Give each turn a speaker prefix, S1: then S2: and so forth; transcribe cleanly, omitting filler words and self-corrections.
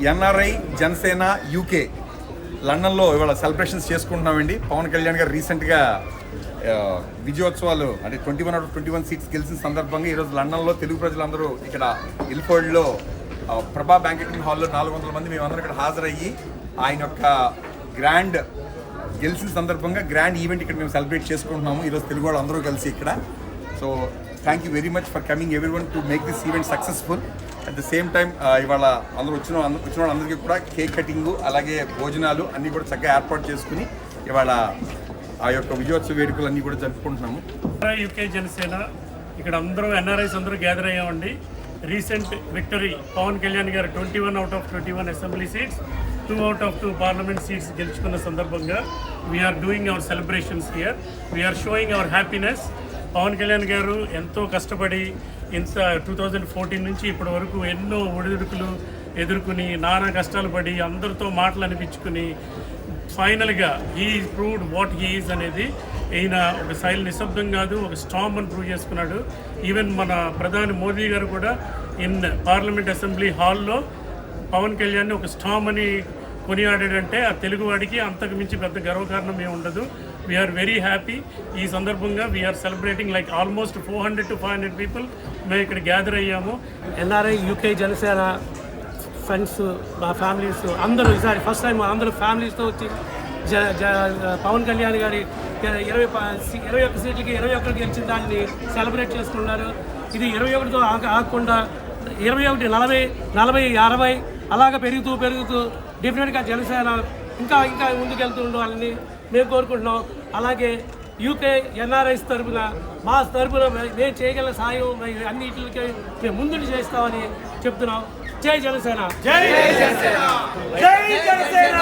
S1: NRI Janasena UK లండన్లో ఇవాళ celebrations చేసుకుంటున్నామండి. Pawan Kalyan గారు రీసెంట్గా విజయోత్సవాలు అంటే 21 out of 21 సీట్స్ గెలిచిన సందర్భంగా ఈరోజు లండన్లో తెలుగు ప్రజలందరూ ఇక్కడ ఇల్ఫోర్డ్లో ప్రభా బ్యాంకెటింగ్ హాల్లో 400 మంది మేమందరం ఇక్కడ హాజరయ్యి ఆయన యొక్క గ్రాండ్ గెలిచిన సందర్భంగా గ్రాండ్ ఈవెంట్ ఇక్కడ మేము సెలబ్రేట్ చేసుకుంటున్నాము ఈరోజు తెలుగు వాళ్ళు అందరూ కలిసి ఇక్కడ. So thank you very much for coming everyone to make this event successful. At the same time ఇవాళ అందరూ వచ్చిన వాళ్ళందరికీ కూడా కేక్ కటింగు అలాగే భోజనాలు అన్నీ కూడా చక్కగా ఏర్పాటు చేసుకుని ఇవాళ ఆ యొక్క విజయోత్సవ వేడుకలు అన్నీ కూడా జరుపుకుంటున్నాము.
S2: యూకే జనసేన ఇక్కడ అందరూ ఎన్ఆర్ఐస్ అందరూ గ్యాదర్ అయ్యామండి. Recent victory Pawan Kalyan garu 21 out of 21 assembly seats, 2 out of 2 parliament seats గెలుచుకున్న సందర్భంగా we are doing our celebrations here. We are showing our happiness. Pawan Kalyan garu ఎంతో కష్టపడి 2014 నుంచి ఇప్పటి వరకు ఎన్నో ఒడిదుడుకులు ఎదుర్కొని నానా కష్టాలు పడి అందరితో మాటలు అనిపించుకుని ఫైనల్గా he proved what he is అనేది ఈయన ఒక శైలి నిశ్శబ్దం కాదు, ఒక స్ట్రాంగ్ అని ప్రూవ్ చేసుకున్నాడు. ఈవెన్ మన ప్రధాని మోదీ గారు కూడా ఇన్ పార్లమెంట్ అసెంబ్లీ హాల్లో పవన్ కళ్యాణ్ని ఒక స్ట్రాంగ్ అని కొనియాడాడంటే ఆ తెలుగువాడికి అంతకు మించి పెద్ద గర్వకారణం ఏమి ఉండదు. We are very happy. ఈ సందర్భంగా we are celebrating like almost 400 to 500 people మేము ఇక్కడ గ్యాదర్ అయ్యాము.
S3: ఎన్ఆర్ఐ యూకే జనసేన ఫ్రెండ్స్ మా ఫ్యామిలీస్ అందరూ ఈసారి ఫస్ట్ టైం అందరూ ఫ్యామిలీస్తో వచ్చి పవన్ కళ్యాణ్ గారి 21 సీట్లకి 21 గెలిచిన దాన్ని సెలబ్రేట్ చేసుకున్నారు. ఇది 21తో ఆగకుండా 21, 40, 40, 50 అలాగ పెరుగుతూ డెఫినెట్గా జనసేన ఇంకా ముందుకెళ్తూ ఉండాలని మేము కోరుకుంటున్నాం. అలాగే యూకే ఎన్ఆర్ఐస్ తరఫున మా తరఫున మేము చేయగల సాయం అన్నిటికి మేము ముందుకు చేస్తామని చెప్తున్నాం. జై జనసేన.
S4: జై జనసేన. జై జనసేన.